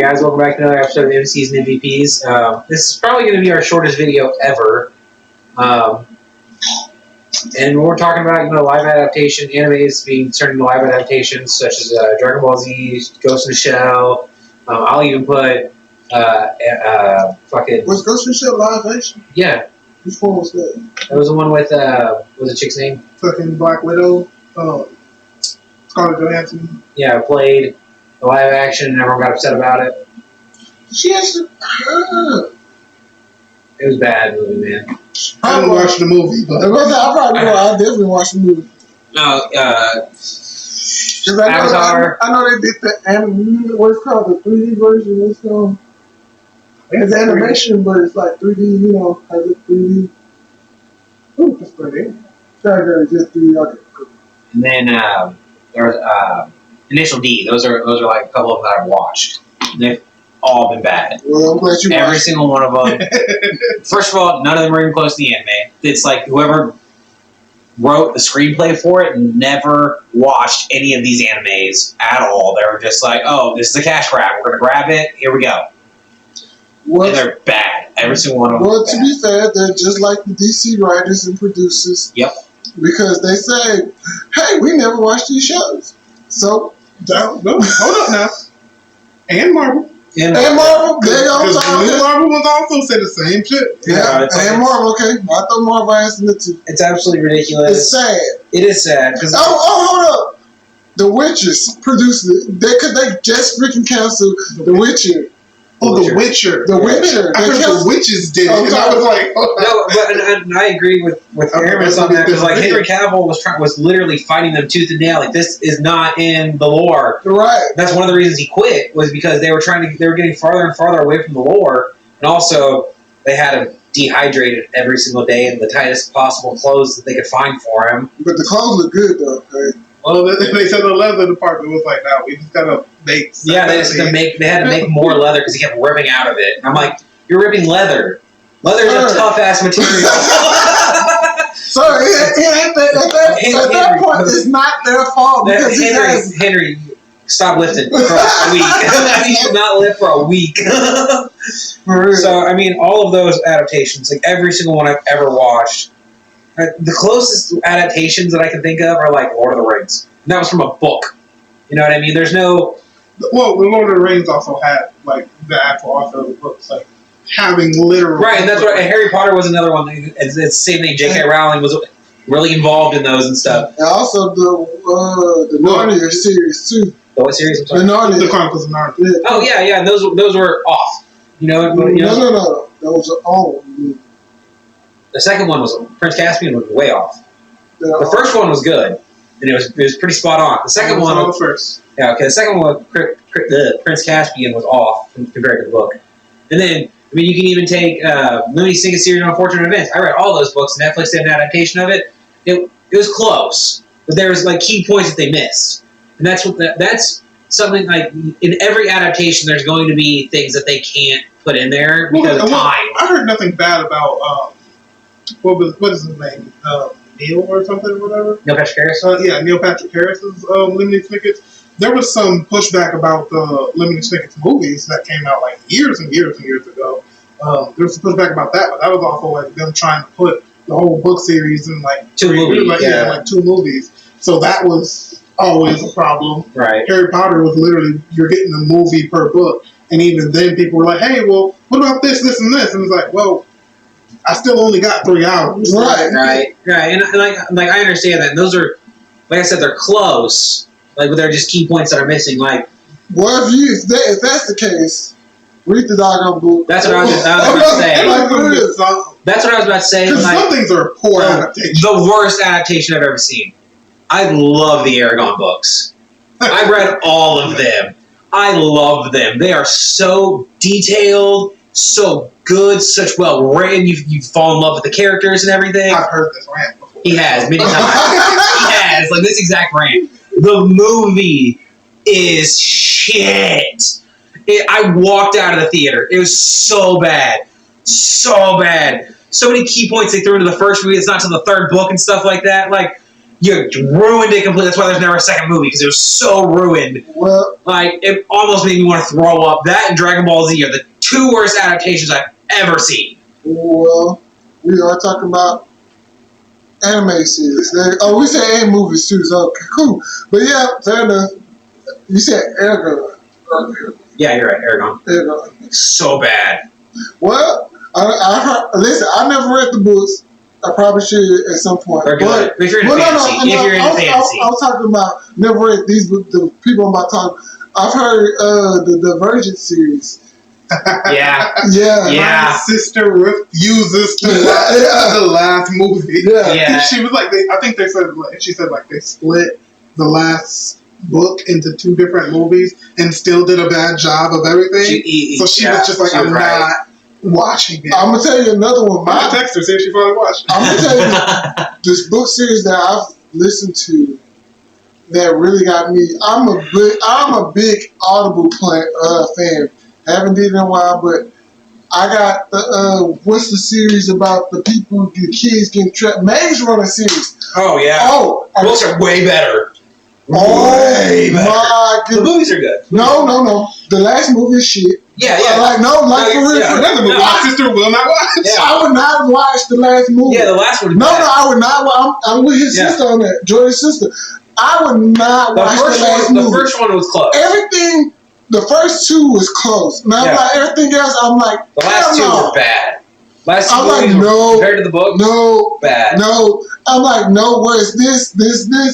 guys, welcome back to another episode of MCs and MVPs. This is probably going to be our shortest video ever. And we're talking about live adaptation, animes being turned into live adaptations, such as Dragon Ball Z, Ghost in the Shell. I'll even put fucking... Was Ghost in the Shell live action? Yeah. Which one was that? That was the one with, what was the chick's name? Fucking Black Widow. Scarlett Johansson. Yeah, played the live action and everyone got upset about it. She actually... It was a bad movie, man. I haven't watched the movie, but I definitely watched the movie. No, Avatar. I know they did the anime. What's called the 3D version. What's called? It's animation, but it's like 3D. Has it 3D? Ooh, that's pretty. Sorry, just 3D. Okay, cool. And then there was Initial D. Those are like a couple of them that I've watched. They've all been bad. Well, I'm glad you Every single one of them. First of all, none of them are even close to the anime. It's like whoever wrote the screenplay for it never watched any of these animes at all. They were just like, oh, this is a cash grab. We're going to grab it. Here we go. And they're bad. Every single one of them. Well, to be fair, they're just like the DC writers and producers. Yep. Because they say, hey, we never watched these shows. So, hold up now. And Marvel. And Marvel, Marvel was also said the same shit. Yeah, and Marvel, okay. I thought Marvel answered it too. It's absolutely ridiculous. It's sad. It is sad. Hold up. The Witchers produced it. They just freaking canceled The Witcher. Oh, The Witcher. The Witcher. I heard The Witches did it. And I was like, no, but I agree with Aramis on that because like Henry Cavill was literally fighting them tooth and nail. Like this is not in the lore. Right. That's one of the reasons he quit was because they were getting farther and farther away from the lore, and also they had him dehydrated every single day in the tightest possible clothes that they could find for him. But the clothes look good though. Okay? Well, they said the leather department was like, no, we just gotta make. Yeah, they had to make more leather because he kept ripping out of it. And I'm like, you're ripping leather. Leather is a tough ass material. Sorry, at that point, it's not their fault because Henry, stop lifting for a week. You should not lift for a week. So I mean, all of those adaptations, like every single one I've ever watched. The closest adaptations that I can think of are like Lord of the Rings. And that was from a book. You know what I mean? There's no... Well, the Lord of the Rings also had, like, the actual author of the books, like, having literal... Right, and that's what... Harry Potter was another one. It's the same thing. J.K. Rowling was really involved in those and stuff. And also the Narnia series, too. The what series? I'm sorry? The Chronicles of Narnia. Yeah. Oh, yeah. And those were off. No. Those are all... The second one was Prince Caspian was way off. The first one was good, and it was pretty spot on. The second one was first. Yeah, okay. The second one, Prince Caspian was off compared to the book. And then, I mean, you can even take Lemony Snicket's series on Unfortunate Events. I read all those books. Netflix did an adaptation of it. It was close, but there was like key points that they missed, and that's something like in every adaptation. There's going to be things that they can't put in there because of time. I heard nothing bad about. What is his name? Neil or something or whatever? Neil Patrick Harris? Yeah, Neil Patrick Harris's Lemony Snicket. There was some pushback about the Lemony Snicket's movies that came out like years and years and years ago. There was some pushback about that, but that was also like them trying to put the whole book series in like two movies. Like 2 movies. So that was always a problem. Right. Harry Potter was literally, you're getting a movie per book. And even then people were like, hey, well, what about this, this, and this? And it's like, well, I still only got 3 hours. Right. And like I understand that. And those are, like I said, they're close. Like, but they're just key points that are missing. Like, well, if that's the case, read the doggone book. That's what I was about to say. That's what I was about to say. Because some things are poor adaptations. The worst adaptation I've ever seen. I love the Aragon books. I read all of them. I love them. They are so detailed, so good, such well written. You fall in love with the characters and everything. I've heard this rant before. He has many times. He has like this exact rant. The movie is shit. I walked out of the theater. It was so bad, so bad. So many key points they threw into the first movie. It's not to the third book and stuff like that. Like You ruined it completely. That's why there's never a second movie, because it was so ruined. Well, like, it almost made me want to throw up. That and Dragon Ball Z are the two worst adaptations I've ever seen. Well, we are talking about anime series. We say and movies too, so cool. But yeah, fair enough. You said Eragon. Yeah, you're right, Eragon. So bad. Well, I heard, listen, I never read the books. I probably should at some point. They're good. If you're into fantasy. I was talking about, never read these books, the people I'm about talking. I've heard the Divergent series. Yeah. My sister refuses to watch the last movie. Yeah. She was like, I think they said, she said like they split the last book into two different movies and still did a bad job of everything. So she was just like, I'm not watching it. I'm gonna tell you another one. I'm gonna text her, see if she finally watched it. I'm gonna tell you this book series that I've listened to that really got me. I'm a big Audible fan. I haven't did it in a while, but I got the what's the series about the people, the kids getting trapped? Maze Runner series. Oh yeah. Oh, books are way better. Way better. My goodness. The movies are good. No. The last movie is shit. Yeah. For real. Another movie. My sister will not watch. Yeah. I would not watch the last movie. Yeah, the last one. No, I would not. I'm with his sister on that. Jordan's sister. I would not watch the last movie. The first one was close. Everything. The first two was close. Now, like everything else, I'm like, the last two were bad. Last two I'm like, no, compared to the book, bad. No, I'm like, no. Where's this?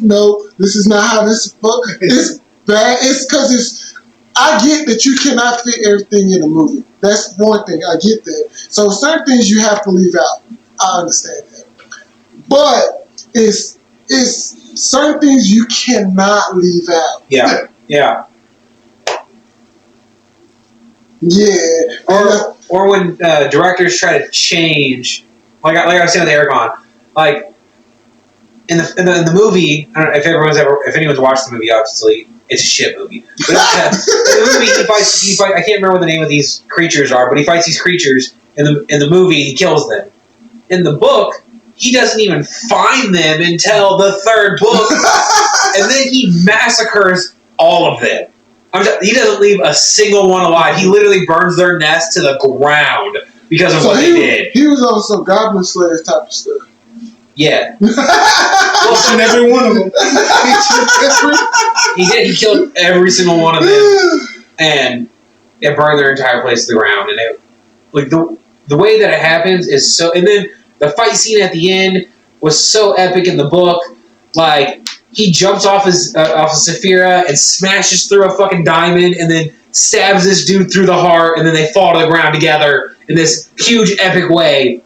No, this is not how this. It's bad. It's because I get that you cannot fit everything in a movie. That's one thing. I get that. So certain things you have to leave out. I understand that. But it's certain things you cannot leave out. Yeah. Yeah. Or when directors try to change, like I was saying with Eragon, like in the movie, I don't know if anyone's watched the movie. Obviously, it's a shit movie. But in the movie, he fights. I can't remember what the name of these creatures are, but he fights these creatures. In the movie, he kills them. In the book, he doesn't even find them until the third book, and then he massacres all of them. He doesn't leave a single one alive. He literally burns their nest to the ground because of what they did. He was on some Goblin Slayer type of stuff. Yeah. Well, every one of them. He did. He killed every single one of them, and it burned their entire place to the ground. And it, like the way that it happens is so. And then the fight scene at the end was so epic in the book, like. He jumps off of Saphira and smashes through a fucking diamond and then stabs this dude through the heart, and then they fall to the ground together in this huge epic way.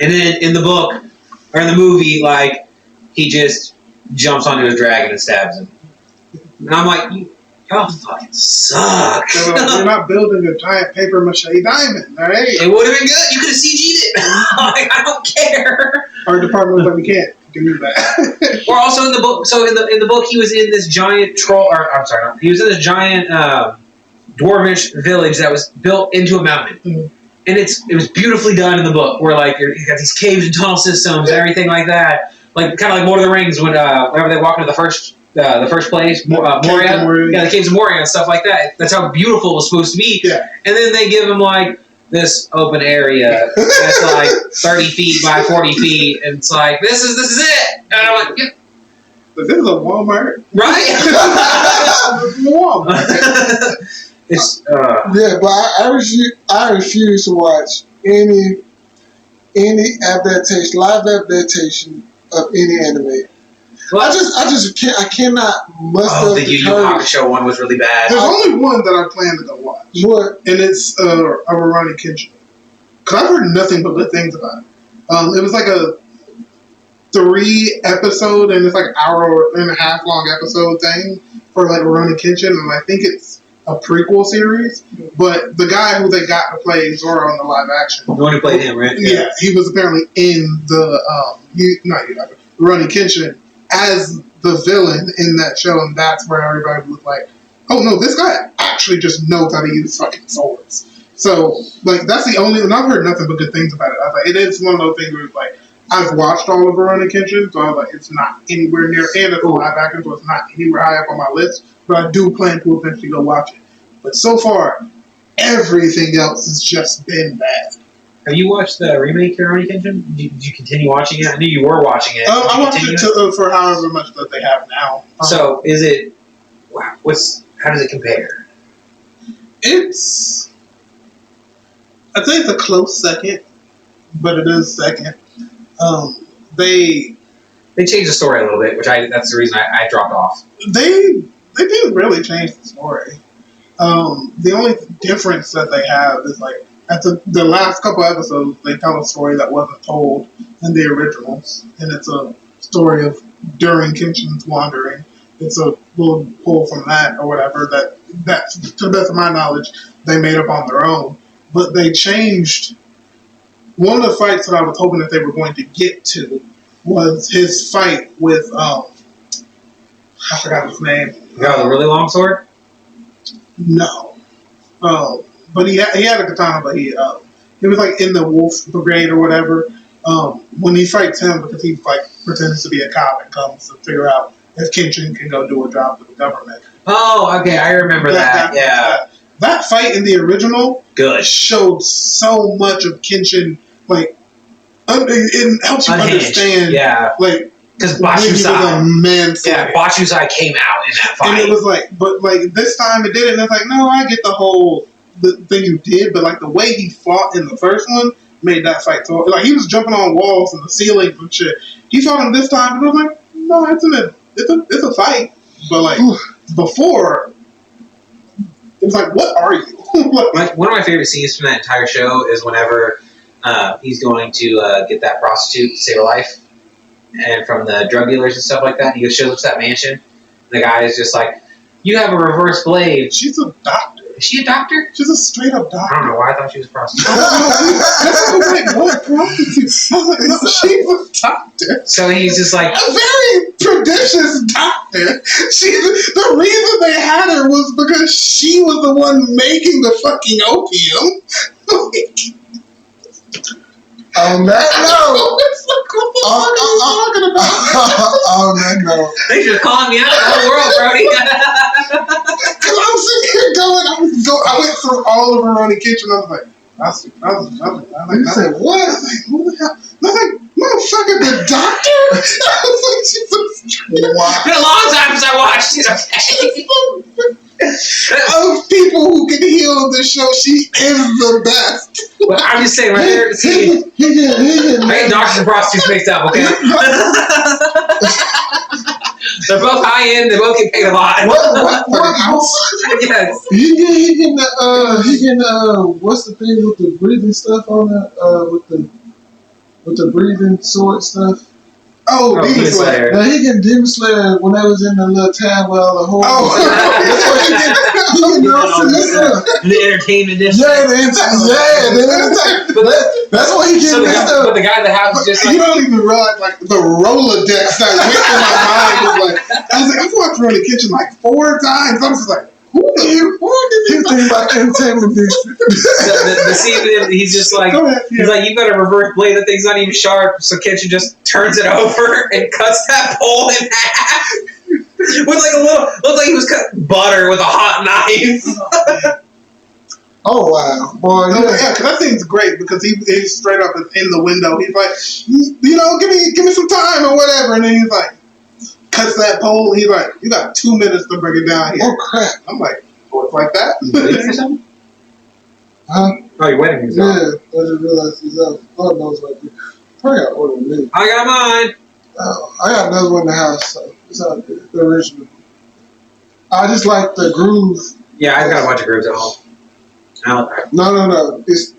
And then in the book, or in the movie, like, he just jumps onto his dragon and stabs him. And I'm like, y'all fucking suck. You're not building a giant paper mache diamond, all right? It would have been good. You could have CG'd it. Like, I don't care. Our department was like, we can't do that. Or also in the book, so in the book, he was in this giant troll, or I'm sorry, he was in this giant dwarvish village that was built into a mountain. Mm-hmm. And it was beautifully done in the book, where like you got these caves and tunnel systems and everything like that, like kind of like Lord of the Rings when whenever they walk into the first place, Moria, the caves of Moria and stuff like that. That's how beautiful it was supposed to be. Yeah. And then they give him like this open area that's like 30 feet by 40 feet, and it's like this is it. And I'm like, yeah. But this is a Walmart, right? Walmart. It's yeah, but I refuse to watch any live adaptation of any anime. Well, I cannot muster. The Yu Yu Hakusho one was really bad. There's only one that I plan to go watch. What? And it's Rurouni Kenshin. Cause I've heard nothing but good things about it. It was like a 3 episode, and it's like an hour and a half long episode thing for like Rurouni Kenshin, and I think it's a prequel series. But the guy who they got to play Zoro in the live action, the one who played him, right? Yeah, he was apparently in the Rurouni Kenshin as the villain in that show, and that's where everybody was like, oh no, this guy actually just knows how to use fucking swords. So, like, that's the only, and I've heard nothing but good things about it. I was like, it is one of those things where it's like, I've watched all of Rurouni Kenshin, so I was like, it's not anywhere near, and it's a live action, so it's not anywhere high up on my list. But I do plan to eventually go watch it. But so far, everything else has just been bad. Have you watched the remake of Rurouni Kenshin? Did you continue watching it? I knew you were watching it. I watched it for however much that they have now. So is it? Wow. How does it compare? I'd say it's a close second, but it is second. They changed the story a little bit, that's the reason I dropped off. They didn't really change the story. The only difference that they have is like at the last couple episodes, they tell a story that wasn't told in the originals, and it's a story of during Kenshin's wandering. It's a little pull from that or whatever that to the best of my knowledge they made up on their own. But they changed one of the fights that I was hoping that they were going to get to was his fight with I forgot his name. You got the really long sword? No. But he had a katana, but he was like in the Wolf Brigade or whatever. When he fights him, because he like pretends to be a cop and comes to figure out if Kenshin can go do a job for the government. Oh, okay, I remember that. Yeah, that fight in the original showed so much of Kenshin. Like, it helps you understand. Yeah, like because Bachusai. Yeah, Bachusai came out in that fight, and it was like, but like this time it did it, and it's like, no, I get the thing you did, but like the way he fought in the first one made that fight so like he was jumping on walls and the ceilings and shit. He fought him this time, and I was like, no, it's a fight, but like before, it was like, what are you? One of my favorite scenes from that entire show is whenever he's going to get that prostitute to save her life, and from the drug dealers and stuff like that. He shows up to that mansion. The guy is just like, "You have a reverse blade." She's a doctor. Is she a doctor? She's a straight up doctor. I don't know why I thought she was a prostitute. What prostitute? I was like, no, she's a doctor. So he's just like a very prodigious doctor. The reason they had her was because she was the one making the fucking opium. On that note, on that note, they just calling me out of the whole world, Brody. Because I'm sitting here I went through all of Rurouni Kenshin. I was like, you said what? I was like, who the hell? I was like, motherfucker, the doctor? I was like, Jesus. Wow. It's been a long time since I watched it. Okay. Of people who can heal the show, she is the best. Well, I'm just saying, right there, see, I get doctors and prostitutes mixed up, okay? They're both high end, they both get paid a lot. Yes. He can what's the thing with the breathing stuff on that, with the breathing sword stuff? Oh, Demon Slayer. Now he can Demon Slayer when they was in the little town where all the whole. Oh, that's what he can The entertainment district. That's what he can. But the guy in the house is just like, you don't even realize like the Rolodex that went through my mind was like, I've watched Rurouni Kenshin like 4 times. I was just like, who you think about entertainment district? The scene, he's just like, he's like, you've got a reverse blade. The thing's not even sharp. So Kenshin just turns it over and cuts that pole in half. With like a little, looked like he was cutting butter with a hot knife. Oh wow, boy! Yeah, because that thing's great because he's straight up in the window. He's like, give me some time or whatever, and then he's like, cuts that pole. He's like, you got 2 minutes to bring it down here. Oh crap! I'm like, oh, it's like that. You waiting for something? Huh? Oh, you're waiting for something? Yeah, I just realized he's out. God knows what I do. Probably got to order me. I got mine. I got another one in the house, so it's not good. The original. I just like the groove. Yeah, I've got a bunch of grooves at home. No. It's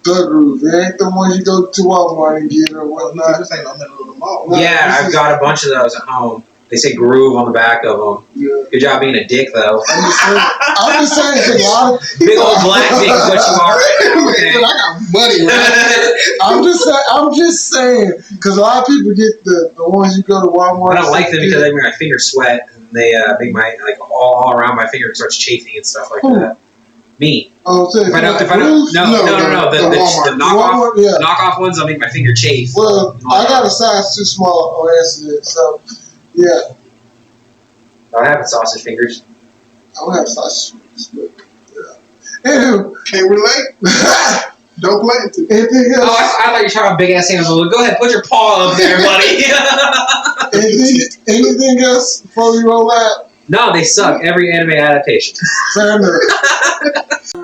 the groove. It ain't the ones you go to Walmart and get or whatnot. This ain't no middle of the mall. No, yeah, I've got a bunch of those at home. They say groove on the back of them. Yeah. Good job being a dick, though. I'm just saying, big old black dick is what you are right now. Okay. I got money, right? I'm just saying, because a lot of people get the ones you go to Walmart. I don't like them because they make my fingers sweat, and they make my, like, all around my finger starts chafing and stuff like that. Me. Oh, so If I don't, no. The knockoff ones, I'll make my finger chafe. Well, I got a size too small on accident, so yeah. I have sausage fingers. I don't have sausage fingers, but yeah. Anywho, can't relate. Don't play it. Anything else? Oh, I thought you were talking about big ass hands. Go ahead, put your paw up there, buddy. anything else before we roll out? No, they suck. Every anime adaptation. Fair enough.